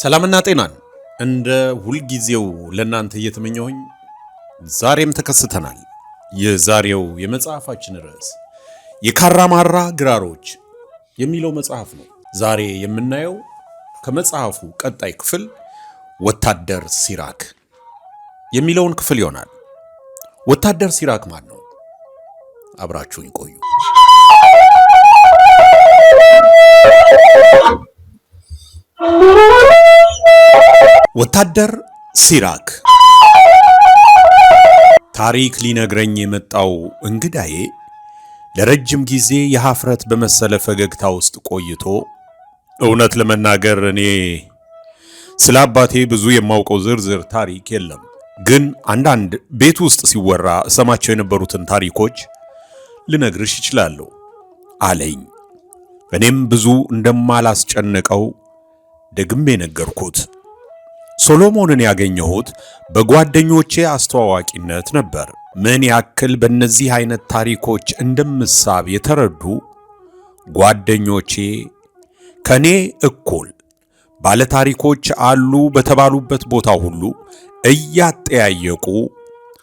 ሰላምና ጤናን እንደ ሁልጊዜው ለናንተ እየተመኘሁኝ ዛሬም ተከስተናል። የዛሬው የመጽሐፋችን ርዕስ የካራማራ ግራሮች የሚለው መጽሐፍ ነው። ዛሬ የምናየው ከመጽሐፉ ቀጣይ ክፍል ወታደር ሲራክ የሚለውን ክፍል ይሆናል። ወታደር ሲራክ ማን ነው? አብራችሁኝ ቆዩ። ወታደር ሲራክ ታሪክ ሊነግረኝ የመጣው እንግዳዬ ለረጅም ጊዜ የሀፍረት በመሰለ ፈገግታ ውስጥ ቆይቶ እውነት ለመናገር እኔ ስለ አባቴ ብዙ የማውቀው ዝርዝር ታሪክ የለም፣ ግን አንዳንድ ቤት ውስጥ ሲወራ እሰማቸው የነበሩትን ታሪኮች ልነግርሽ ይችላለሁ አለኝ። እኔም ብዙ እንደማላስጨንቀው ደግሜ ነገርኩት። ሶሎሞንን ያገኘሁት በጓደኞቼ አስተዋዋቂነት ነበር። ምን ያክል በእነዚህ አይነት ታሪኮች እንደምሳብ የተረዱ ጓደኞቼ ከኔ እኩል ባለታሪኮች አሉ በተባሉበት ቦታ ሁሉ እያጠያየቁ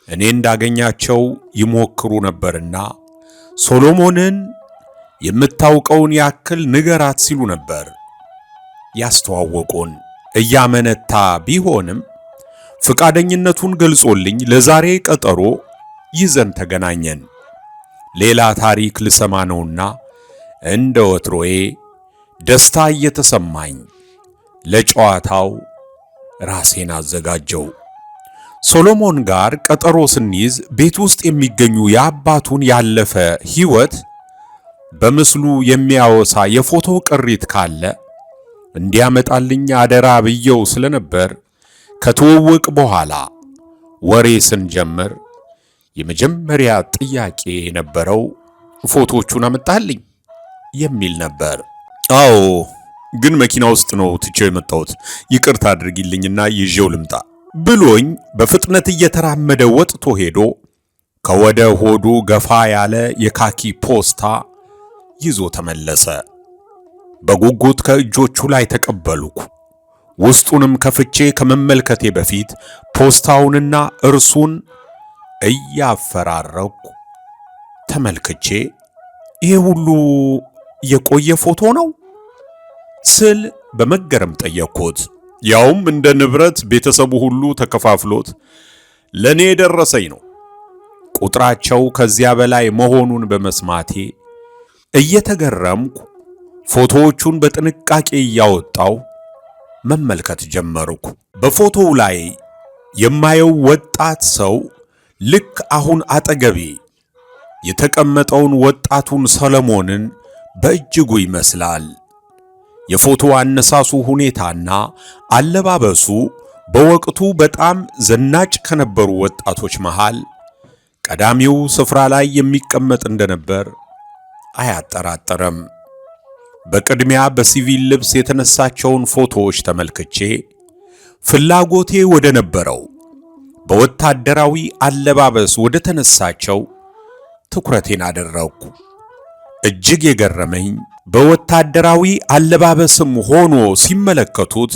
እኔ እንዳገኛቸው ይሞክሩ ነበርና ሶሎሞንን የምታውቀውን ያክል ንገራት ሲሉ ነበር ያስተዋወቁን። እያመነታ ቢሆንም ፍቃደኝነቱን ገልጾልኝ ለዛሬ ቀጠሮ ይዘን ተገናኘን። ሌላ ታሪክ ልሰማ ነውና እንደ ወትሮዬ ደስታ እየተሰማኝ ለጨዋታው ራሴን አዘጋጀው። ሶሎሞን ጋር ቀጠሮ ስንይዝ ቤት ውስጥ የሚገኙ የአባቱን ያለፈ ሕይወት በምስሉ የሚያወሳ የፎቶ ቅሪት ካለ እንዲያመጣልኝ አደራ ብየው ስለነበር ከተወወቅ በኋላ ወሬ ስንጀምር የመጀመሪያ ጥያቄ የነበረው ፎቶቹን አመጣልኝ የሚል ነበር። አዎ፣ ግን መኪና ውስጥ ነው ትቼው የመጣሁት፣ ይቅርታ አድርጊልኝና ይዤው ልምጣ ብሎኝ በፍጥነት እየተራመደ ወጥቶ ሄዶ ከወደ ሆዱ ገፋ ያለ የካኪ ፖስታ ይዞ ተመለሰ። በጉጉት ከእጆቹ ላይ ተቀበልኩ። ውስጡንም ከፍቼ ከመመልከቴ በፊት ፖስታውንና እርሱን እያፈራረኩ ተመልክቼ ይሄ ሁሉ የቆየ ፎቶ ነው ስል በመገረም ጠየቅኩት። ያውም እንደ ንብረት ቤተሰቡ ሁሉ ተከፋፍሎት ለኔ የደረሰኝ ነው። ቁጥራቸው ከዚያ በላይ መሆኑን በመስማቴ እየተገረምኩ ፎቶዎቹን በጥንቃቄ እያወጣው መመልከት ጀመርኩ። በፎቶው ላይ የማየው ወጣት ሰው ልክ አሁን አጠገቤ የተቀመጠውን ወጣቱን ሰሎሞንን በእጅጉ ይመስላል። የፎቶ አነሳሱ ሁኔታና አለባበሱ በወቅቱ በጣም ዘናጭ ከነበሩ ወጣቶች መሃል ቀዳሚው ስፍራ ላይ የሚቀመጥ እንደነበር አያጠራጥርም። በቅድሚያ በሲቪል ልብስ የተነሳቸውን ፎቶዎች ተመልክቼ ፍላጎቴ ወደ ነበረው በወታደራዊ አለባበስ ወደ ተነሳቸው ትኩረቴን አደረግኩ። እጅግ የገረመኝ በወታደራዊ አለባበስም ሆኖ ሲመለከቱት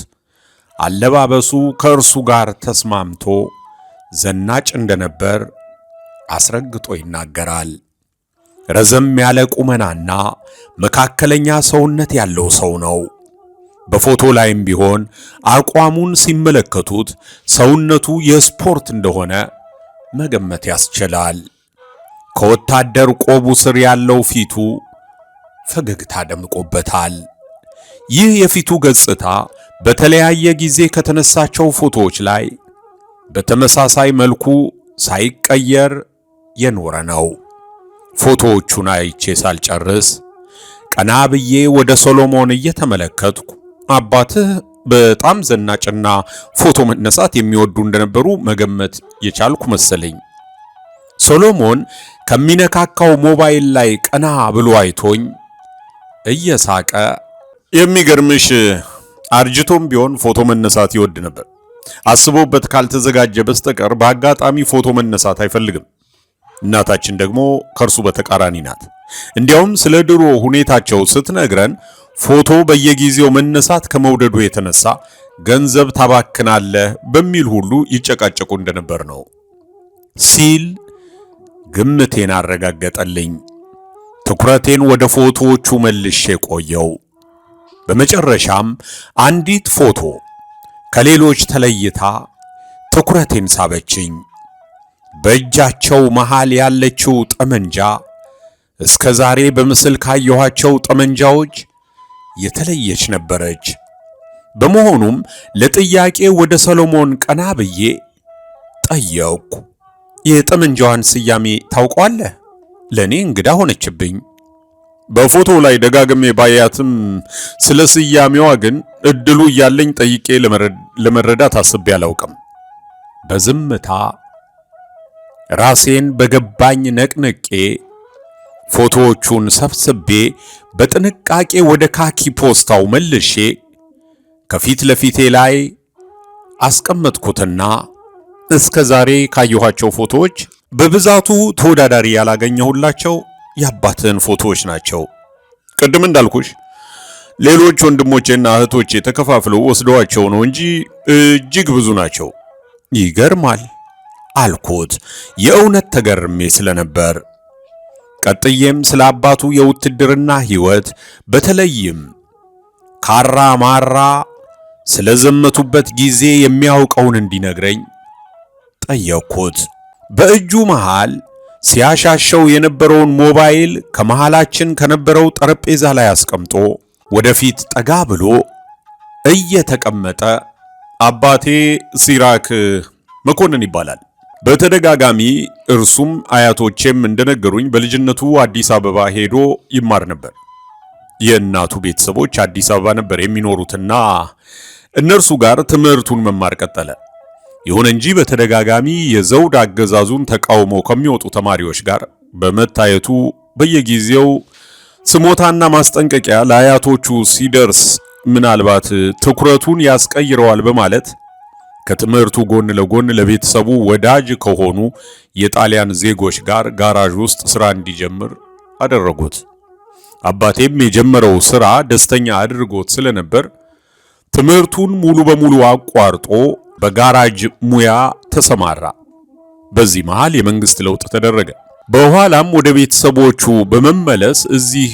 አለባበሱ ከእርሱ ጋር ተስማምቶ ዘናጭ እንደነበር አስረግጦ ይናገራል። ረዘም ያለ ቁመናና መካከለኛ ሰውነት ያለው ሰው ነው። በፎቶ ላይም ቢሆን አቋሙን ሲመለከቱት ሰውነቱ የስፖርት እንደሆነ መገመት ያስችላል። ከወታደር ቆቡ ስር ያለው ፊቱ ፈገግታ ደምቆበታል። ይህ የፊቱ ገጽታ በተለያየ ጊዜ ከተነሳቸው ፎቶዎች ላይ በተመሳሳይ መልኩ ሳይቀየር የኖረ ነው። ፎቶዎቹን አይቼ ሳልጨርስ ቀና ብዬ ወደ ሶሎሞን እየተመለከትኩ አባትህ በጣም ዘናጭና ፎቶ መነሳት የሚወዱ እንደነበሩ መገመት የቻልኩ መሰለኝ። ሶሎሞን ከሚነካካው ሞባይል ላይ ቀና ብሎ አይቶኝ እየሳቀ የሚገርምሽ አርጅቶም ቢሆን ፎቶ መነሳት ይወድ ነበር። አስቦበት ካልተዘጋጀ በስተቀር በአጋጣሚ ፎቶ መነሳት አይፈልግም። እናታችን ደግሞ ከርሱ በተቃራኒ ናት። እንዲያውም ስለ ድሮ ሁኔታቸው ስትነግረን ፎቶ በየጊዜው መነሳት ከመውደዱ የተነሳ ገንዘብ ታባክናለህ በሚል ሁሉ ይጨቃጨቁ እንደነበር ነው ሲል ግምቴን አረጋገጠልኝ። ትኩረቴን ወደ ፎቶዎቹ መልሼ ቆየው። በመጨረሻም አንዲት ፎቶ ከሌሎች ተለይታ ትኩረቴን ሳበችኝ። በእጃቸው መሃል ያለችው ጠመንጃ እስከ ዛሬ በምስል ካየኋቸው ጠመንጃዎች የተለየች ነበረች። በመሆኑም ለጥያቄ ወደ ሰሎሞን ቀና ብዬ ጠየቅኩ። የጠመንጃዋን ስያሜ ታውቀዋለህ? ለእኔ እንግዳ ሆነችብኝ። በፎቶው ላይ ደጋግሜ ባያትም ስለ ስያሜዋ ግን እድሉ እያለኝ ጠይቄ ለመረዳት አስቤ አላውቅም። በዝምታ ራሴን በገባኝ ነቅንቄ ፎቶዎቹን ሰብስቤ በጥንቃቄ ወደ ካኪ ፖስታው መልሼ ከፊት ለፊቴ ላይ አስቀመጥኩትና እስከ ዛሬ ካየኋቸው ፎቶዎች በብዛቱ ተወዳዳሪ ያላገኘሁላቸው የአባትህን ፎቶዎች ናቸው። ቅድም እንዳልኩሽ ሌሎች ወንድሞቼና እህቶቼ ተከፋፍለው ወስደዋቸው ነው እንጂ እጅግ ብዙ ናቸው። ይገርማል አልኩት፣ የእውነት ተገርሜ ስለነበር። ቀጥዬም ስለ አባቱ የውትድርና ሕይወት በተለይም ካራ ማራ ስለዘመቱበት ጊዜ የሚያውቀውን እንዲነግረኝ ጠየቅኩት። በእጁ መሃል ሲያሻሸው የነበረውን ሞባይል ከመሃላችን ከነበረው ጠረጴዛ ላይ አስቀምጦ ወደፊት ጠጋ ብሎ እየተቀመጠ አባቴ ሲራክ መኮንን ይባላል። በተደጋጋሚ እርሱም አያቶቼም እንደነገሩኝ በልጅነቱ አዲስ አበባ ሄዶ ይማር ነበር። የእናቱ ቤተሰቦች አዲስ አበባ ነበር የሚኖሩትና እነርሱ ጋር ትምህርቱን መማር ቀጠለ። ይሁን እንጂ በተደጋጋሚ የዘውድ አገዛዙን ተቃውሞ ከሚወጡ ተማሪዎች ጋር በመታየቱ በየጊዜው ስሞታና ማስጠንቀቂያ ለአያቶቹ ሲደርስ ምናልባት ትኩረቱን ያስቀይረዋል በማለት ከትምህርቱ ጎን ለጎን ለቤተሰቡ ወዳጅ ከሆኑ የጣሊያን ዜጎች ጋር ጋራዥ ውስጥ ስራ እንዲጀምር አደረጉት። አባቴም የጀመረው ስራ ደስተኛ አድርጎት ስለነበር ትምህርቱን ሙሉ በሙሉ አቋርጦ በጋራጅ ሙያ ተሰማራ። በዚህ መሃል የመንግስት ለውጥ ተደረገ። በኋላም ወደ ቤተሰቦቹ በመመለስ እዚህ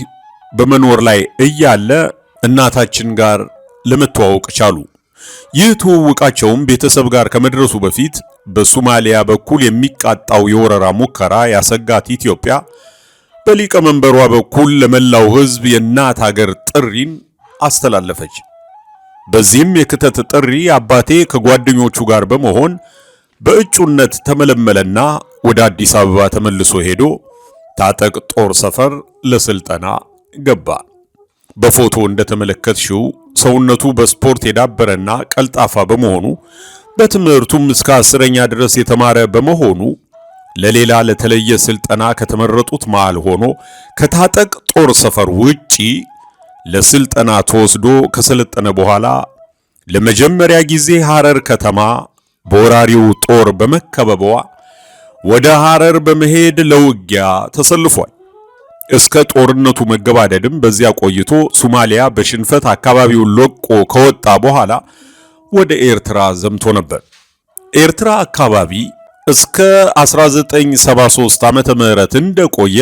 በመኖር ላይ እያለ እናታችን ጋር ለመተዋወቅ ቻሉ። ይህ ትውውቃቸውም ቤተሰብ ጋር ከመድረሱ በፊት በሶማሊያ በኩል የሚቃጣው የወረራ ሙከራ ያሰጋት ኢትዮጵያ በሊቀመንበሯ በኩል ለመላው ሕዝብ የእናት ሀገር ጥሪን አስተላለፈች። በዚህም የክተት ጥሪ አባቴ ከጓደኞቹ ጋር በመሆን በእጩነት ተመለመለና ወደ አዲስ አበባ ተመልሶ ሄዶ ታጠቅ ጦር ሰፈር ለስልጠና ገባ። በፎቶ እንደተመለከትሽው ሰውነቱ በስፖርት የዳበረና ቀልጣፋ በመሆኑ በትምህርቱም እስከ 10ኛ ድረስ የተማረ በመሆኑ ለሌላ ለተለየ ስልጠና ከተመረጡት መሃል ሆኖ ከታጠቅ ጦር ሰፈር ውጪ ለስልጠና ተወስዶ ከሰለጠነ በኋላ ለመጀመሪያ ጊዜ ሐረር ከተማ በወራሪው ጦር በመከበቧ ወደ ሐረር በመሄድ ለውጊያ ተሰልፏል። እስከ ጦርነቱ መገባደድም በዚያ ቆይቶ ሶማሊያ በሽንፈት አካባቢውን ለቆ ከወጣ በኋላ ወደ ኤርትራ ዘምቶ ነበር። ኤርትራ አካባቢ እስከ 1973 ዓመተ ምህረት እንደቆየ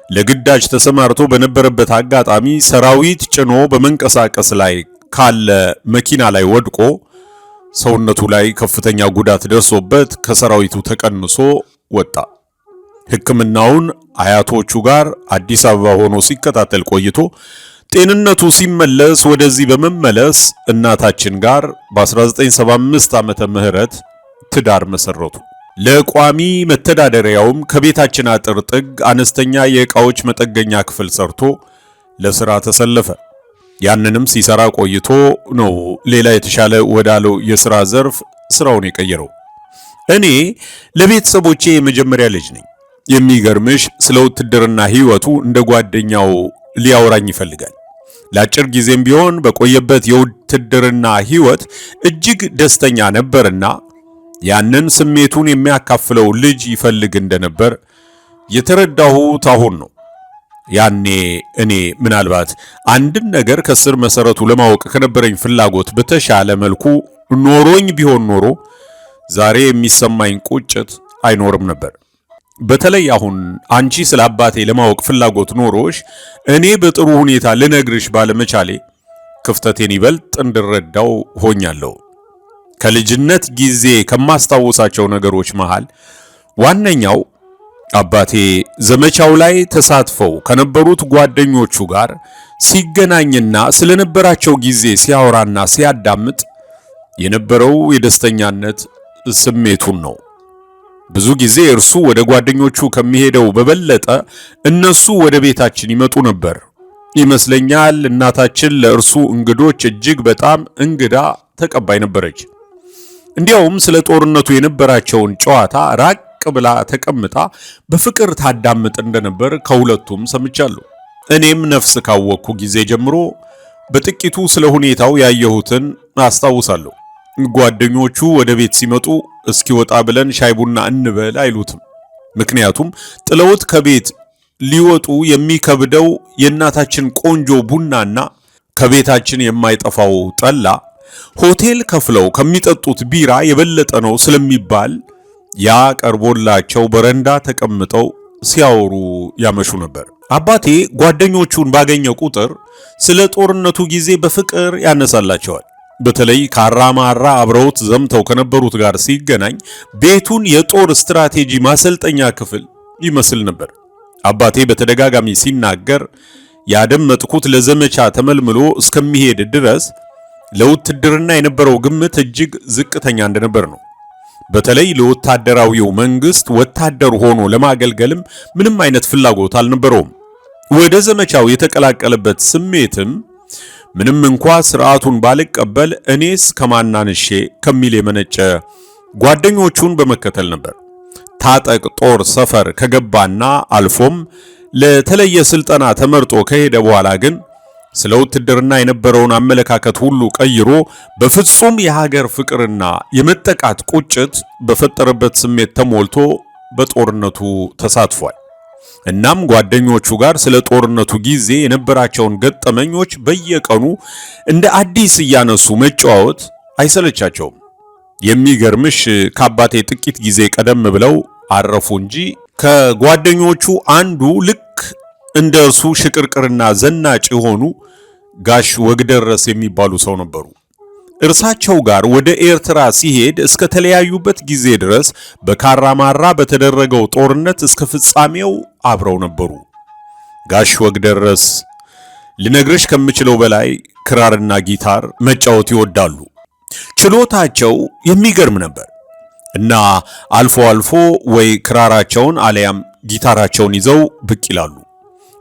ለግዳጅ ተሰማርቶ በነበረበት አጋጣሚ ሰራዊት ጭኖ በመንቀሳቀስ ላይ ካለ መኪና ላይ ወድቆ ሰውነቱ ላይ ከፍተኛ ጉዳት ደርሶበት ከሰራዊቱ ተቀንሶ ወጣ። ሕክምናውን አያቶቹ ጋር አዲስ አበባ ሆኖ ሲከታተል ቆይቶ ጤንነቱ ሲመለስ ወደዚህ በመመለስ እናታችን ጋር በ1975 ዓመተ ምህረት ትዳር መሰረቱ። ለቋሚ መተዳደሪያውም ከቤታችን አጥር ጥግ አነስተኛ የዕቃዎች መጠገኛ ክፍል ሰርቶ ለሥራ ተሰለፈ። ያንንም ሲሰራ ቆይቶ ነው ሌላ የተሻለ ወዳለው የሥራ ዘርፍ ስራውን የቀየረው። እኔ ለቤተሰቦቼ የመጀመሪያ ልጅ ነኝ። የሚገርምሽ ስለ ውትድርና ሕይወቱ እንደ ጓደኛው ሊያወራኝ ይፈልጋል። ለአጭር ጊዜም ቢሆን በቆየበት የውትድርና ሕይወት እጅግ ደስተኛ ነበርና ያንን ስሜቱን የሚያካፍለው ልጅ ይፈልግ እንደነበር የተረዳሁት አሁን ነው። ያኔ እኔ ምናልባት አንድን ነገር ከስር መሰረቱ ለማወቅ ከነበረኝ ፍላጎት በተሻለ መልኩ ኖሮኝ ቢሆን ኖሮ ዛሬ የሚሰማኝ ቁጭት አይኖርም ነበር። በተለይ አሁን አንቺ ስለ አባቴ ለማወቅ ፍላጎት ኖሮሽ እኔ በጥሩ ሁኔታ ልነግርሽ ባለመቻሌ ክፍተቴን ይበልጥ እንድረዳው ሆኛለሁ። ከልጅነት ጊዜ ከማስታወሳቸው ነገሮች መሃል ዋነኛው አባቴ ዘመቻው ላይ ተሳትፈው ከነበሩት ጓደኞቹ ጋር ሲገናኝና ስለነበራቸው ጊዜ ሲያወራና ሲያዳምጥ የነበረው የደስተኛነት ስሜቱን ነው። ብዙ ጊዜ እርሱ ወደ ጓደኞቹ ከሚሄደው በበለጠ እነሱ ወደ ቤታችን ይመጡ ነበር ይመስለኛል። እናታችን ለእርሱ እንግዶች እጅግ በጣም እንግዳ ተቀባይ ነበረች። እንዲያውም ስለ ጦርነቱ የነበራቸውን ጨዋታ ራቅ ብላ ተቀምጣ በፍቅር ታዳምጥ እንደነበር ከሁለቱም ሰምቻለሁ። እኔም ነፍስ ካወቅኩ ጊዜ ጀምሮ በጥቂቱ ስለ ሁኔታው ያየሁትን አስታውሳለሁ። ጓደኞቹ ወደ ቤት ሲመጡ እስኪወጣ ብለን ሻይ ቡና እንበል አይሉትም። ምክንያቱም ጥለውት ከቤት ሊወጡ የሚከብደው የእናታችን ቆንጆ ቡናና ከቤታችን የማይጠፋው ጠላ ሆቴል ከፍለው ከሚጠጡት ቢራ የበለጠ ነው ስለሚባል ያ ቀርቦላቸው በረንዳ ተቀምጠው ሲያወሩ ያመሹ ነበር። አባቴ ጓደኞቹን ባገኘ ቁጥር ስለ ጦርነቱ ጊዜ በፍቅር ያነሳላቸዋል። በተለይ ካራማራ አብረውት ዘምተው ከነበሩት ጋር ሲገናኝ ቤቱን የጦር ስትራቴጂ ማሰልጠኛ ክፍል ይመስል ነበር። አባቴ በተደጋጋሚ ሲናገር ያደመጥኩት ለዘመቻ ተመልምሎ እስከሚሄድ ድረስ ለውትድርና የነበረው ግምት እጅግ ዝቅተኛ እንደነበር ነው። በተለይ ለወታደራዊው መንግስት ወታደር ሆኖ ለማገልገልም ምንም አይነት ፍላጎት አልነበረውም። ወደ ዘመቻው የተቀላቀለበት ስሜትም ምንም እንኳ ስርዓቱን ባልቀበል እኔስ ከማናንሼ ከሚል የመነጨ ጓደኞቹን በመከተል ነበር። ታጠቅ ጦር ሰፈር ከገባና አልፎም ለተለየ ስልጠና ተመርጦ ከሄደ በኋላ ግን ስለ ውትድርና የነበረውን አመለካከት ሁሉ ቀይሮ በፍጹም የሀገር ፍቅርና የመጠቃት ቁጭት በፈጠረበት ስሜት ተሞልቶ በጦርነቱ ተሳትፏል። እናም ጓደኞቹ ጋር ስለ ጦርነቱ ጊዜ የነበራቸውን ገጠመኞች በየቀኑ እንደ አዲስ እያነሱ መጫወት አይሰለቻቸውም። የሚገርምሽ ከአባቴ ጥቂት ጊዜ ቀደም ብለው አረፉ እንጂ ከጓደኞቹ አንዱ ልክ እንደ እርሱ ሽቅርቅርና ዘናጭ የሆኑ ጋሽ ወግደረስ የሚባሉ ሰው ነበሩ። እርሳቸው ጋር ወደ ኤርትራ ሲሄድ እስከ ተለያዩበት ጊዜ ድረስ በካራማራ በተደረገው ጦርነት እስከ ፍጻሜው አብረው ነበሩ። ጋሽ ወግደረስ ልነግርሽ ከምችለው በላይ ክራርና ጊታር መጫወት ይወዳሉ። ችሎታቸው የሚገርም ነበር እና አልፎ አልፎ ወይ ክራራቸውን አለያም ጊታራቸውን ይዘው ብቅ ይላሉ።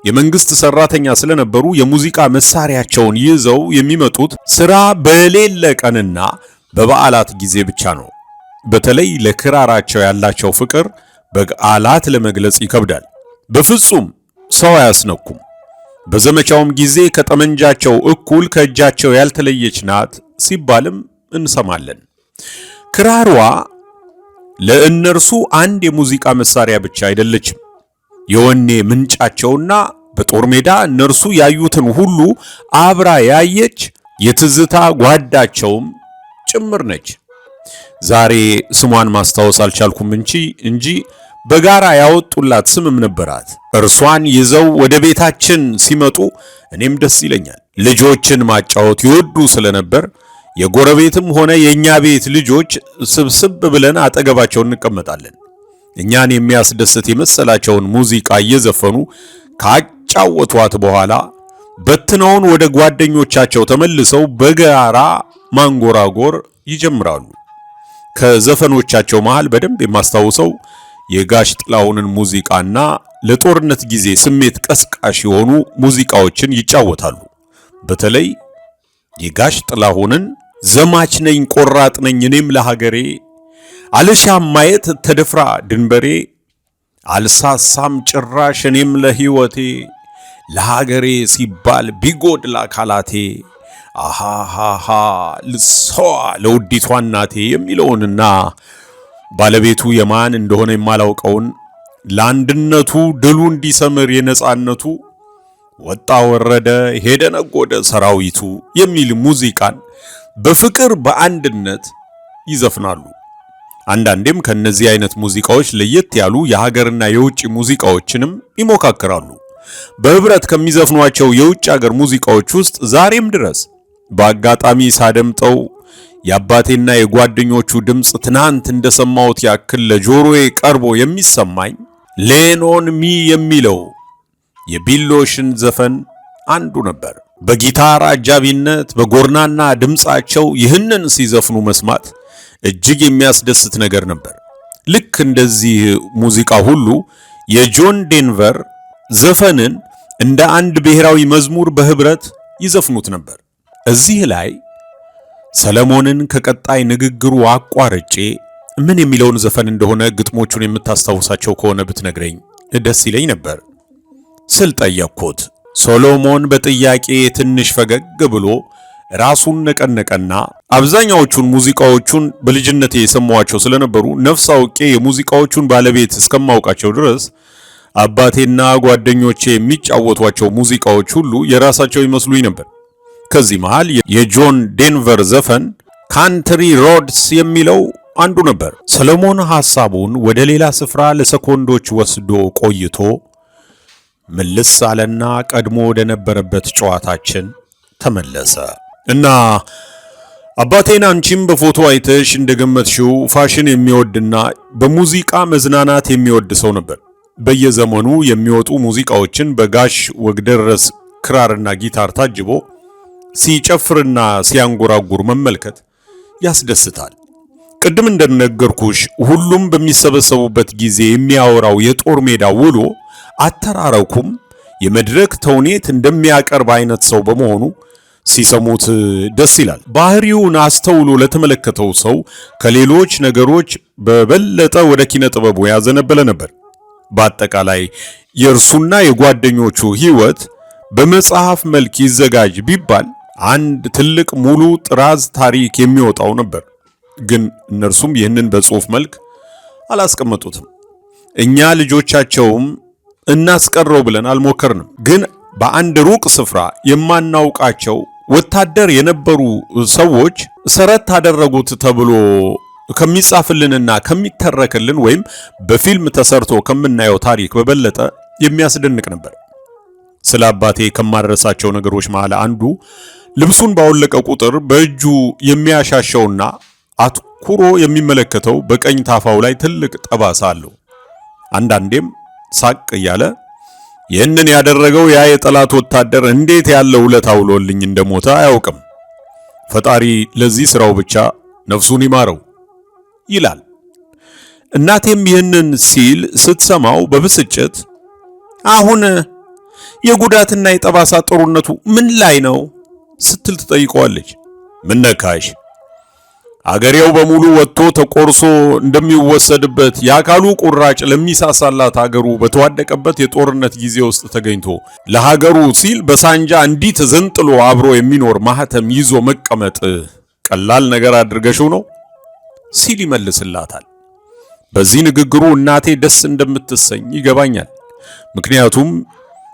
የመንግስት ሰራተኛ ስለነበሩ የሙዚቃ መሳሪያቸውን ይዘው የሚመጡት ስራ በሌለ ቀንና በበዓላት ጊዜ ብቻ ነው። በተለይ ለክራራቸው ያላቸው ፍቅር በበዓላት ለመግለጽ ይከብዳል። በፍጹም ሰው አያስነኩም። በዘመቻውም ጊዜ ከጠመንጃቸው እኩል ከእጃቸው ያልተለየች ናት ሲባልም እንሰማለን። ክራሯ ለእነርሱ አንድ የሙዚቃ መሳሪያ ብቻ አይደለችም። የወኔ ምንጫቸውና በጦር ሜዳ እነርሱ ያዩትን ሁሉ አብራ ያየች የትዝታ ጓዳቸውም ጭምር ነች። ዛሬ ስሟን ማስታወስ አልቻልኩም እንጂ በጋራ ያወጡላት ስምም ነበራት። እርሷን ይዘው ወደ ቤታችን ሲመጡ እኔም ደስ ይለኛል። ልጆችን ማጫወት ይወዱ ስለነበር የጎረቤትም ሆነ የኛ ቤት ልጆች ስብስብ ብለን አጠገባቸው እንቀመጣለን። እኛን የሚያስደስት የመሰላቸውን ሙዚቃ እየዘፈኑ ካጫወቷት በኋላ በትነውን ወደ ጓደኞቻቸው ተመልሰው በጋራ ማንጎራጎር ይጀምራሉ። ከዘፈኖቻቸው መሃል በደንብ የማስታውሰው የጋሽ ጥላሁንን ሙዚቃና ለጦርነት ጊዜ ስሜት ቀስቃሽ የሆኑ ሙዚቃዎችን ይጫወታሉ። በተለይ የጋሽ ጥላሁንን ዘማች ነኝ ቆራጥ ነኝ እኔም ለሀገሬ አልሻም ማየት ተደፍራ ድንበሬ አልሳሳም ጭራሽ እኔም ለሕይወቴ ለሀገሬ ሲባል ቢጎድል አካላቴ አሃሃሃ ልሰዋ ለውዲቷ እናቴ የሚለውንና ባለቤቱ የማን እንደሆነ የማላውቀውን ለአንድነቱ ድሉ እንዲሰምር የነጻነቱ ወጣ ወረደ ሄደ ነጎደ ሰራዊቱ የሚል ሙዚቃን በፍቅር በአንድነት ይዘፍናሉ። አንዳንዴም ከነዚህ አይነት ሙዚቃዎች ለየት ያሉ የሀገርና የውጭ ሙዚቃዎችንም ይሞካክራሉ። በህብረት ከሚዘፍኗቸው የውጭ ሀገር ሙዚቃዎች ውስጥ ዛሬም ድረስ በአጋጣሚ ሳደምጠው የአባቴና የጓደኞቹ ድምጽ ትናንት እንደሰማሁት ያክል ለጆሮዬ ቀርቦ የሚሰማኝ ሌኖን ሚ የሚለው የቢሎሽን ዘፈን አንዱ ነበር። በጊታር አጃቢነት በጎርናና ድምጻቸው ይህንን ሲዘፍኑ መስማት እጅግ የሚያስደስት ነገር ነበር። ልክ እንደዚህ ሙዚቃ ሁሉ የጆን ዴንቨር ዘፈንን እንደ አንድ ብሔራዊ መዝሙር በህብረት ይዘፍኑት ነበር። እዚህ ላይ ሰለሞንን ከቀጣይ ንግግሩ አቋርጬ ምን የሚለውን ዘፈን እንደሆነ ግጥሞቹን የምታስታውሳቸው ከሆነ ብትነግረኝ ደስ ይለኝ ነበር ስል ጠየቅኩት። ሰሎሞን በጥያቄ ትንሽ ፈገግ ብሎ ራሱን ነቀነቀና አብዛኛዎቹን ሙዚቃዎቹን በልጅነቴ የሰማዋቸው ስለነበሩ ነፍስ አውቄ የሙዚቃዎቹን ባለቤት እስከማውቃቸው ድረስ አባቴና ጓደኞቼ የሚጫወቷቸው ሙዚቃዎች ሁሉ የራሳቸው ይመስሉኝ ነበር። ከዚህ መሃል የጆን ዴንቨር ዘፈን ካንትሪ ሮድስ የሚለው አንዱ ነበር። ሰሎሞን ሐሳቡን ወደ ሌላ ስፍራ ለሰኮንዶች ወስዶ ቆይቶ ምልስ አለና ቀድሞ ወደ ነበረበት ጨዋታችን ተመለሰ እና አባቴን አንቺም በፎቶ አይተሽ እንደገመትሽው ፋሽን የሚወድና በሙዚቃ መዝናናት የሚወድ ሰው ነበር። በየዘመኑ የሚወጡ ሙዚቃዎችን በጋሽ ወግደረስ ክራርና ጊታር ታጅቦ ሲጨፍርና ሲያንጎራጉር መመልከት ያስደስታል። ቅድም እንደነገርኩሽ ሁሉም በሚሰበሰቡበት ጊዜ የሚያወራው የጦር ሜዳ ውሎ አተራረኩም የመድረክ ተውኔት እንደሚያቀርብ አይነት ሰው በመሆኑ ሲሰሙት ደስ ይላል። ባህሪውን አስተውሎ ለተመለከተው ሰው ከሌሎች ነገሮች በበለጠ ወደ ኪነ ጥበቡ ያዘነበለ ነበር። በአጠቃላይ የእርሱና የጓደኞቹ ሕይወት በመጽሐፍ መልክ ይዘጋጅ ቢባል አንድ ትልቅ ሙሉ ጥራዝ ታሪክ የሚወጣው ነበር። ግን እነርሱም ይህንን በጽሑፍ መልክ አላስቀመጡትም። እኛ ልጆቻቸውም እናስቀረው ብለን አልሞከርንም። ግን በአንድ ሩቅ ስፍራ የማናውቃቸው ወታደር የነበሩ ሰዎች ሰረት ታደረጉት ተብሎ ከሚጻፍልንና ከሚተረክልን ወይም በፊልም ተሰርቶ ከምናየው ታሪክ በበለጠ የሚያስደንቅ ነበር። ስለ አባቴ ከማድረሳቸው ነገሮች መሃል አንዱ ልብሱን ባወለቀ ቁጥር በእጁ የሚያሻሸውና አትኩሮ የሚመለከተው በቀኝ ታፋው ላይ ትልቅ ጠባሳ አለው። አንዳንዴም ሳቅ እያለ ይህንን ያደረገው ያ የጠላት ወታደር እንዴት ያለ ውለታ ውሎልኝ እንደሞተ አያውቅም፣ ፈጣሪ ለዚህ ስራው ብቻ ነፍሱን ይማረው ይላል። እናቴም ይህንን ሲል ስትሰማው በብስጭት አሁን የጉዳትና የጠባሳ ጦርነቱ ምን ላይ ነው ስትል ትጠይቀዋለች። ምን ነካሽ? አገሬው በሙሉ ወጥቶ ተቆርሶ እንደሚወሰድበት የአካሉ ቁራጭ ለሚሳሳላት ሀገሩ በተዋደቀበት የጦርነት ጊዜ ውስጥ ተገኝቶ ለሀገሩ ሲል በሳንጃ እንዲህ ተዘንጥሎ አብሮ የሚኖር ማህተም ይዞ መቀመጥ ቀላል ነገር አድርገሽው ነው ሲል ይመልስላታል። በዚህ ንግግሩ እናቴ ደስ እንደምትሰኝ ይገባኛል። ምክንያቱም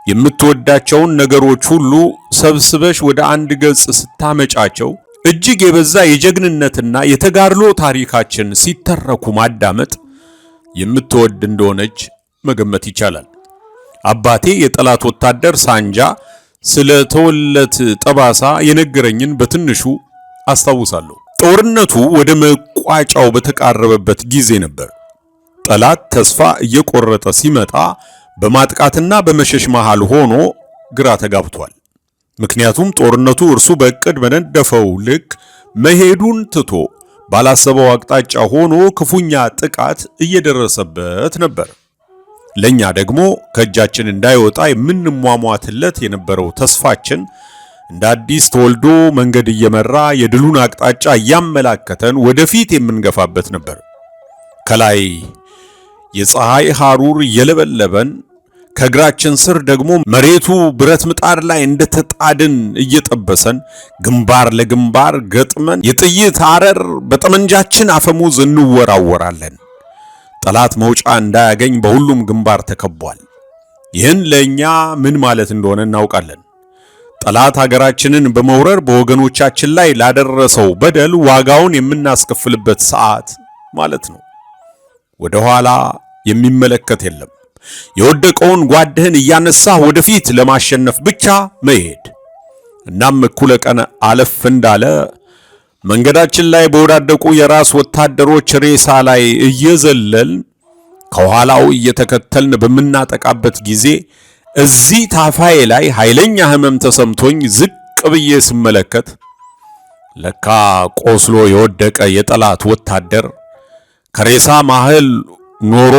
የምትወዳቸውን ነገሮች ሁሉ ሰብስበሽ ወደ አንድ ገጽ ስታመጫቸው እጅግ የበዛ የጀግንነትና የተጋድሎ ታሪካችን ሲተረኩ ማዳመጥ የምትወድ እንደሆነች መገመት ይቻላል። አባቴ የጠላት ወታደር ሳንጃ ስለተወለት ጠባሳ የነገረኝን በትንሹ አስታውሳለሁ። ጦርነቱ ወደ መቋጫው በተቃረበበት ጊዜ ነበር። ጠላት ተስፋ እየቆረጠ ሲመጣ በማጥቃትና በመሸሽ መሃል ሆኖ ግራ ተጋብቷል። ምክንያቱም ጦርነቱ እርሱ በእቅድ በነደፈው ልክ መሄዱን ትቶ ባላሰበው አቅጣጫ ሆኖ ክፉኛ ጥቃት እየደረሰበት ነበር። ለኛ ደግሞ ከእጃችን እንዳይወጣ የምንሟሟትለት የነበረው ተስፋችን እንደ አዲስ ተወልዶ መንገድ እየመራ የድሉን አቅጣጫ እያመላከተን ወደፊት የምንገፋበት ነበር። ከላይ የፀሐይ ሐሩር እየለበለበን ከእግራችን ስር ደግሞ መሬቱ ብረት ምጣድ ላይ እንደተጣድን እየጠበሰን ግንባር ለግንባር ገጥመን የጥይት አረር በጠመንጃችን አፈሙዝ እንወራወራለን። ጠላት መውጫ እንዳያገኝ በሁሉም ግንባር ተከቧል። ይህን ለእኛ ምን ማለት እንደሆነ እናውቃለን። ጠላት ሀገራችንን በመውረር በወገኖቻችን ላይ ላደረሰው በደል ዋጋውን የምናስከፍልበት ሰዓት ማለት ነው። ወደ ኋላ የሚመለከት የለም። የወደቀውን ጓድህን እያነሳህ ወደፊት ለማሸነፍ ብቻ መሄድ። እናም እኩለ ቀን አለፍ እንዳለ መንገዳችን ላይ በወዳደቁ የራስ ወታደሮች ሬሳ ላይ እየዘለልን ከኋላው እየተከተልን በምናጠቃበት ጊዜ እዚህ ታፋዬ ላይ ኃይለኛ ህመም ተሰምቶኝ ዝቅ ብዬ ስመለከት ለካ ቆስሎ የወደቀ የጠላት ወታደር ከሬሳ መሃል ኖሮ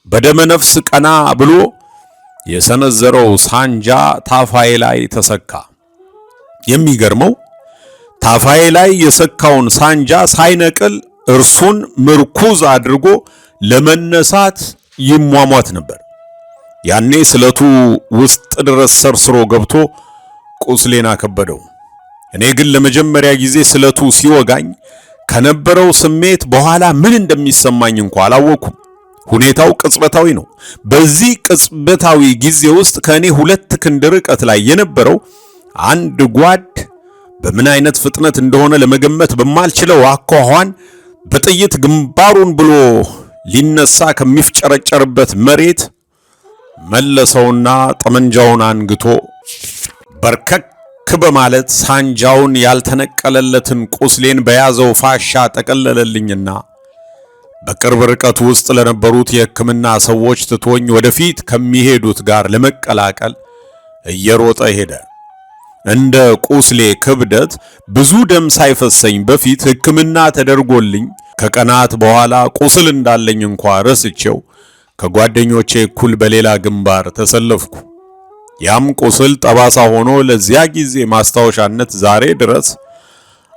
በደመ ነፍስ ቀና ብሎ የሰነዘረው ሳንጃ ታፋዬ ላይ ተሰካ። የሚገርመው ታፋዬ ላይ የሰካውን ሳንጃ ሳይነቅል እርሱን ምርኩዝ አድርጎ ለመነሳት ይሟሟት ነበር። ያኔ ስለቱ ውስጥ ድረስ ሰርስሮ ገብቶ ቁስሌን አከበደው። እኔ ግን ለመጀመሪያ ጊዜ ስለቱ ሲወጋኝ ከነበረው ስሜት በኋላ ምን እንደሚሰማኝ እንኳን አላወኩም። ሁኔታው ቅጽበታዊ ነው። በዚህ ቅጽበታዊ ጊዜ ውስጥ ከእኔ 2 ክንድ ርቀት ላይ የነበረው አንድ ጓድ በምን አይነት ፍጥነት እንደሆነ ለመገመት በማልችለው አኳኋን በጥይት ግንባሩን ብሎ ሊነሳ ከሚፍጨረጨርበት መሬት መለሰውና ጠመንጃውን አንግቶ በርከክ በማለት ሳንጃውን ያልተነቀለለትን ቁስሌን በያዘው ፋሻ ጠቀለለልኝና በቅርብ ርቀት ውስጥ ለነበሩት የሕክምና ሰዎች ትቶኝ ወደፊት ከሚሄዱት ጋር ለመቀላቀል እየሮጠ ሄደ። እንደ ቁስሌ ክብደት ብዙ ደም ሳይፈሰኝ በፊት ሕክምና ተደርጎልኝ ከቀናት በኋላ ቁስል እንዳለኝ እንኳን ረስቼው ከጓደኞቼ እኩል በሌላ ግንባር ተሰለፍኩ። ያም ቁስል ጠባሳ ሆኖ ለዚያ ጊዜ ማስታወሻነት ዛሬ ድረስ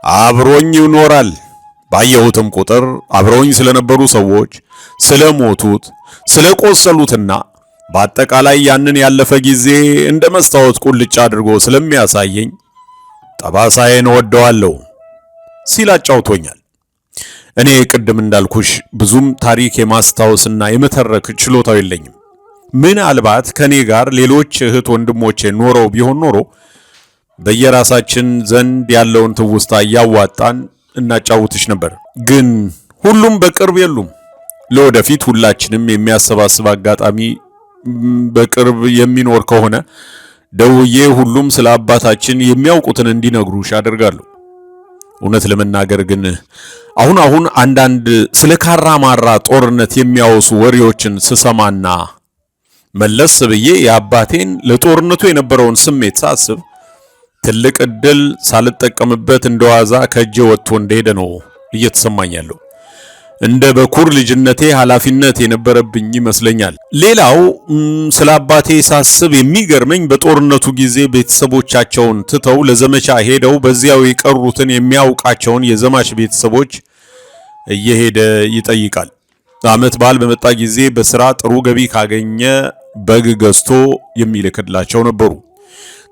አብሮኝ ይኖራል። ባየሁትም ቁጥር አብረውኝ ስለነበሩ ሰዎች፣ ስለሞቱት፣ ስለቆሰሉትና በአጠቃላይ ያንን ያለፈ ጊዜ እንደ መስታወት ቁልጭ አድርጎ ስለሚያሳየኝ ጠባሳዬን ወደዋለሁ ሲል አጫውቶኛል። እኔ ቅድም እንዳልኩሽ ብዙም ታሪክ የማስታወስና የመተረክ ችሎታው የለኝም። ምናልባት ከኔ ጋር ሌሎች እህት ወንድሞቼ ኖረው ቢሆን ኖሮ በየራሳችን ዘንድ ያለውን ትውስታ እያዋጣን እናጫውትሽ ነበር። ግን ሁሉም በቅርብ የሉም። ለወደፊት ሁላችንም የሚያሰባስብ አጋጣሚ በቅርብ የሚኖር ከሆነ ደውዬ ሁሉም ስለ አባታችን የሚያውቁትን እንዲነግሩሽ አደርጋለሁ። እውነት ለመናገር ግን አሁን አንዳንድ ስለ ካራማራ ጦርነት የሚያወሱ ወሬዎችን ስሰማና መለስ ብዬ የአባቴን ለጦርነቱ የነበረውን ስሜት ሳስብ ትልቅ ዕድል ሳልጠቀምበት እንደዋዛ ከእጄ ወጥቶ እንደሄደ ነው እየተሰማኝ ያለው። እንደ በኩር ልጅነቴ ኃላፊነት የነበረብኝ ይመስለኛል። ሌላው ስለ አባቴ ሳስብ የሚገርመኝ በጦርነቱ ጊዜ ቤተሰቦቻቸውን ትተው ለዘመቻ ሄደው በዚያው የቀሩትን የሚያውቃቸውን የዘማች ቤተሰቦች እየሄደ ይጠይቃል። ዓመት በዓል በመጣ ጊዜ በስራ ጥሩ ገቢ ካገኘ በግ ገዝቶ የሚልክላቸው ነበሩ።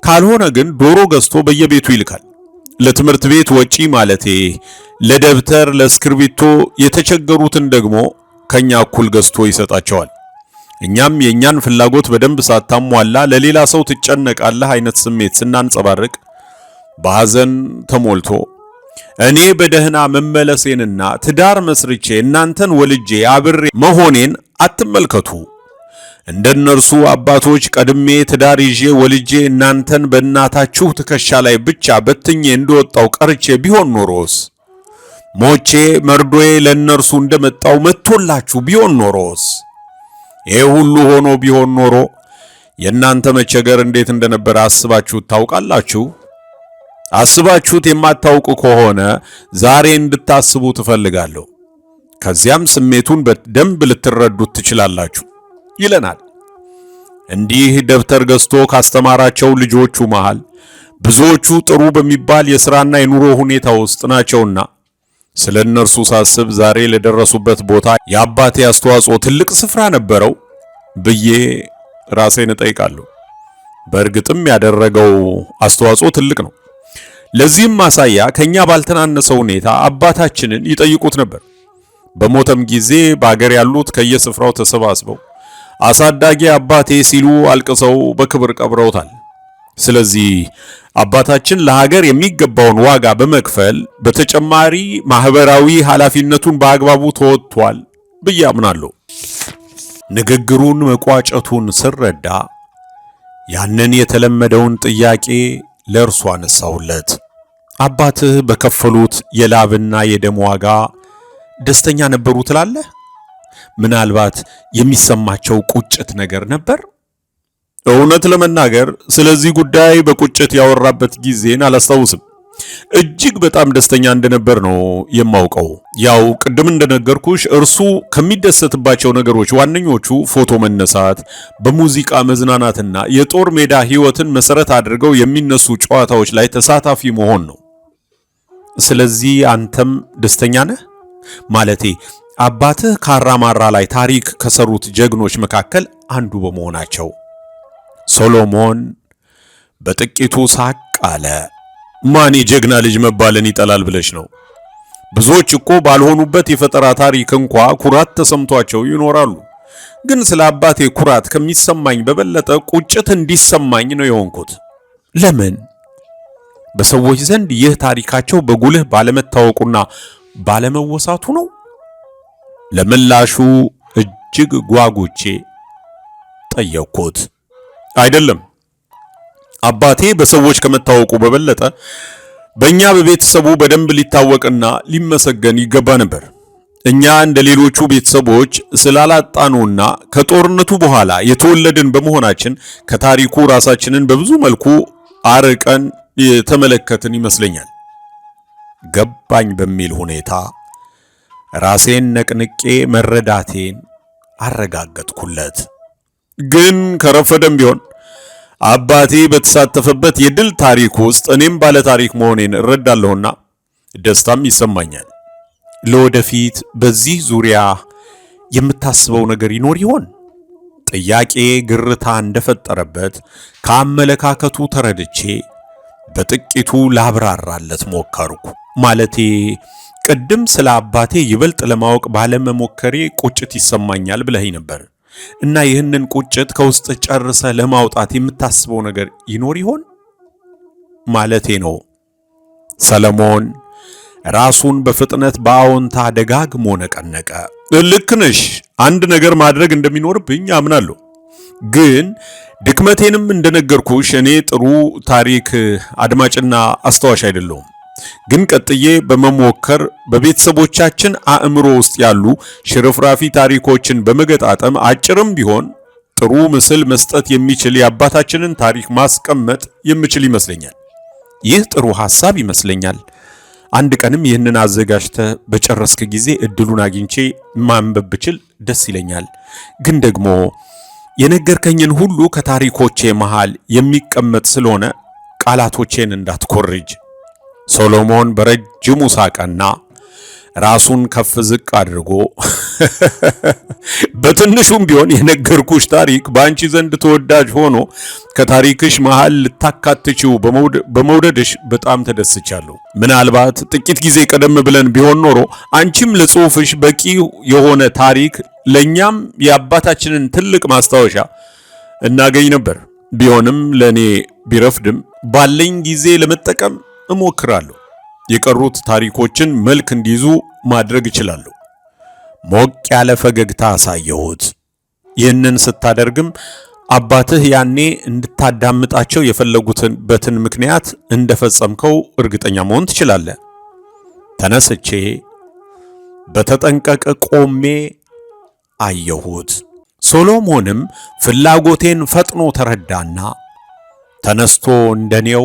ካልሆነ ግን ዶሮ ገዝቶ በየቤቱ ይልካል። ለትምህርት ቤት ወጪ ማለቴ ለደብተር፣ ለእስክርቢቶ የተቸገሩትን ደግሞ ከኛ እኩል ገዝቶ ይሰጣቸዋል። እኛም የኛን ፍላጎት በደንብ ሳታሟላ ለሌላ ሰው ትጨነቃለህ አይነት ስሜት ስናንጸባርቅ በሐዘን ተሞልቶ እኔ በደህና መመለሴንና ትዳር መስርቼ እናንተን ወልጄ አብሬ መሆኔን አትመልከቱ። እንደነርሱ አባቶች ቀድሜ ትዳር ይዤ ወልጄ እናንተን በእናታችሁ ትከሻ ላይ ብቻ በትኜ እንደወጣው ቀርቼ ቢሆን ኖሮስ፣ ሞቼ መርዶዬ ለነርሱ እንደመጣው መጥቶላችሁ ቢሆን ኖሮስ፣ ይሄ ሁሉ ሆኖ ቢሆን ኖሮ የእናንተ መቸገር እንዴት እንደነበረ አስባችሁት ታውቃላችሁ? አስባችሁት የማታውቁ ከሆነ ዛሬ እንድታስቡ ትፈልጋለሁ። ከዚያም ስሜቱን በደንብ ልትረዱት ትችላላችሁ ይለናል። እንዲህ ደብተር ገዝቶ ካስተማራቸው ልጆቹ መሃል ብዙዎቹ ጥሩ በሚባል የሥራና የኑሮ ሁኔታ ውስጥ ናቸውና ስለ እነርሱ ሳስብ ዛሬ ለደረሱበት ቦታ የአባቴ አስተዋጽኦ ትልቅ ስፍራ ነበረው ብዬ ራሴን እጠይቃለሁ። በእርግጥም ያደረገው አስተዋጽኦ ትልቅ ነው። ለዚህም ማሳያ ከኛ ባልተናነሰ ሁኔታ አባታችንን ይጠይቁት ነበር። በሞተም ጊዜ በአገር ያሉት ከየስፍራው ተሰባስበው አሳዳጊ አባቴ ሲሉ አልቅሰው በክብር ቀብረውታል። ስለዚህ አባታችን ለሀገር የሚገባውን ዋጋ በመክፈል በተጨማሪ ማህበራዊ ኃላፊነቱን በአግባቡ ተወጥቷል ብዬ አምናለሁ። ንግግሩን መቋጨቱን ስረዳ ያንን የተለመደውን ጥያቄ ለእርሱ አነሳሁለት። አባትህ በከፈሉት የላብና የደም ዋጋ ደስተኛ ነበሩ ትላለህ? ምናልባት የሚሰማቸው ቁጭት ነገር ነበር? እውነት ለመናገር ስለዚህ ጉዳይ በቁጭት ያወራበት ጊዜን አላስታውስም። እጅግ በጣም ደስተኛ እንደነበር ነው የማውቀው። ያው ቅድም እንደነገርኩሽ እርሱ ከሚደሰትባቸው ነገሮች ዋነኞቹ ፎቶ መነሳት፣ በሙዚቃ መዝናናትና የጦር ሜዳ ሕይወትን መሰረት አድርገው የሚነሱ ጨዋታዎች ላይ ተሳታፊ መሆን ነው። ስለዚህ አንተም ደስተኛ ነህ? ማለቴ አባትህ ካራማራ ላይ ታሪክ ከሰሩት ጀግኖች መካከል አንዱ በመሆናቸው። ሶሎሞን በጥቂቱ ሳቅ አለ። ማን የጀግና ልጅ መባልን ይጠላል ብለሽ ነው? ብዙዎች እኮ ባልሆኑበት የፈጠራ ታሪክ እንኳ ኩራት ተሰምቷቸው ይኖራሉ። ግን ስለ አባቴ ኩራት ከሚሰማኝ በበለጠ ቁጭት እንዲሰማኝ ነው የሆንኩት። ለምን? በሰዎች ዘንድ ይህ ታሪካቸው በጉልህ ባለመታወቁና ባለመወሳቱ ነው። ለምላሹ እጅግ ጓጉቼ ጠየቅኩት። አይደለም፣ አባቴ በሰዎች ከመታወቁ በበለጠ በእኛ በቤተሰቡ በደንብ ሊታወቅና ሊመሰገን ይገባ ነበር። እኛ እንደ ሌሎቹ ቤተሰቦች ስላላጣኑና ከጦርነቱ በኋላ የተወለድን በመሆናችን ከታሪኩ ራሳችንን በብዙ መልኩ አርቀን የተመለከትን ይመስለኛል። ገባኝ በሚል ሁኔታ ራሴን ነቅንቄ መረዳቴን አረጋገጥኩለት። ግን ከረፈደም ቢሆን አባቴ በተሳተፈበት የድል ታሪክ ውስጥ እኔም ባለ ታሪክ መሆኔን እረዳለሁና ደስታም ይሰማኛል። ለወደፊት በዚህ ዙሪያ የምታስበው ነገር ይኖር ይሆን? ጥያቄ ግርታ እንደፈጠረበት ከአመለካከቱ ተረድቼ በጥቂቱ ላብራራለት ሞከርኩ። ማለቴ ቅድም ስለ አባቴ ይበልጥ ለማወቅ ባለመሞከሬ ቁጭት ይሰማኛል ብለኸኝ ነበር እና ይህንን ቁጭት ከውስጥ ጨርሰ ለማውጣት የምታስበው ነገር ይኖር ይሆን ማለቴ ነው። ሰለሞን ራሱን በፍጥነት በአዎንታ ደጋግሞ ነቀነቀ። ልክ ነሽ፣ አንድ ነገር ማድረግ እንደሚኖርብኝ አምናለሁ። ግን ድክመቴንም እንደነገርኩሽ እኔ ጥሩ ታሪክ አድማጭና አስታዋሽ አይደለሁም። ግን ቀጥዬ በመሞከር በቤተሰቦቻችን አእምሮ ውስጥ ያሉ ሽርፍራፊ ታሪኮችን በመገጣጠም አጭርም ቢሆን ጥሩ ምስል መስጠት የሚችል የአባታችንን ታሪክ ማስቀመጥ የምችል ይመስለኛል። ይህ ጥሩ ሐሳብ ይመስለኛል። አንድ ቀንም ይህንን አዘጋጅተህ በጨረስክ ጊዜ እድሉን አግኝቼ ማንበብ ብችል ደስ ይለኛል። ግን ደግሞ የነገርከኝን ሁሉ ከታሪኮቼ መሃል የሚቀመጥ ስለሆነ ቃላቶቼን እንዳትኮርጅ። ሶሎሞን በረጅሙ ሳቀና ራሱን ከፍ ዝቅ አድርጎ በትንሹም ቢሆን የነገርኩሽ ታሪክ በአንቺ ዘንድ ተወዳጅ ሆኖ ከታሪክሽ መሃል ልታካትቺው በመውደድሽ በጣም ተደስቻለሁ። ምናልባት ጥቂት ጊዜ ቀደም ብለን ቢሆን ኖሮ አንቺም ለጽሑፍሽ በቂ የሆነ ታሪክ፣ ለእኛም የአባታችንን ትልቅ ማስታወሻ እናገኝ ነበር። ቢሆንም ለእኔ ቢረፍድም ባለኝ ጊዜ ለመጠቀም እሞክራለሁ። የቀሩት ታሪኮችን መልክ እንዲይዙ ማድረግ እችላለሁ። ሞቅ ያለ ፈገግታ አሳየሁት። ይህንን ስታደርግም አባትህ ያኔ እንድታዳምጣቸው የፈለጉበትን ምክንያት እንደፈጸምከው እርግጠኛ መሆን ትችላለህ። ተነስቼ በተጠንቀቅ ቆሜ አየሁት። ሶሎሞንም ፍላጎቴን ፈጥኖ ተረዳና ተነስቶ እንደኔው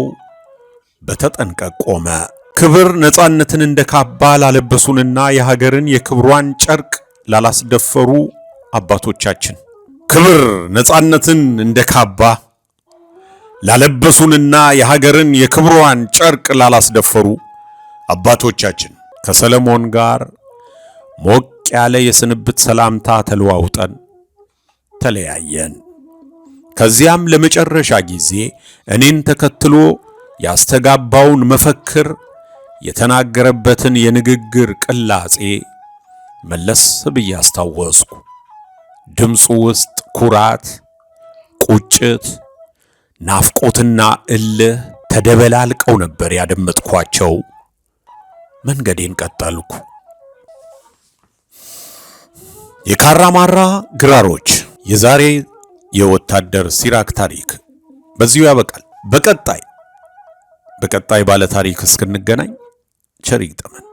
በተጠንቀቅ ቆመ። ክብር ነፃነትን እንደ ካባ ላለበሱንና የሀገርን የክብሯን ጨርቅ ላላስደፈሩ አባቶቻችን፣ ክብር ነፃነትን እንደ ካባ ላለበሱንና የሀገርን የክብሯን ጨርቅ ላላስደፈሩ አባቶቻችን ከሰለሞን ጋር ሞቅ ያለ የስንብት ሰላምታ ተለዋውጠን ተለያየን። ከዚያም ለመጨረሻ ጊዜ እኔን ተከትሎ ያስተጋባውን መፈክር የተናገረበትን የንግግር ቅላጼ መለስ ብዬ አስታወስኩ። ድምፁ ውስጥ ኩራት፣ ቁጭት፣ ናፍቆትና እልህ ተደበላልቀው ነበር ያደመጥኳቸው። መንገዴን ቀጠልኩ። የካራማራ ግራሮች የዛሬ የወታደር ሲራክ ታሪክ በዚሁ ያበቃል። በቀጣይ ባለ ታሪክ እስክንገናኝ ቸር ይግጠመን።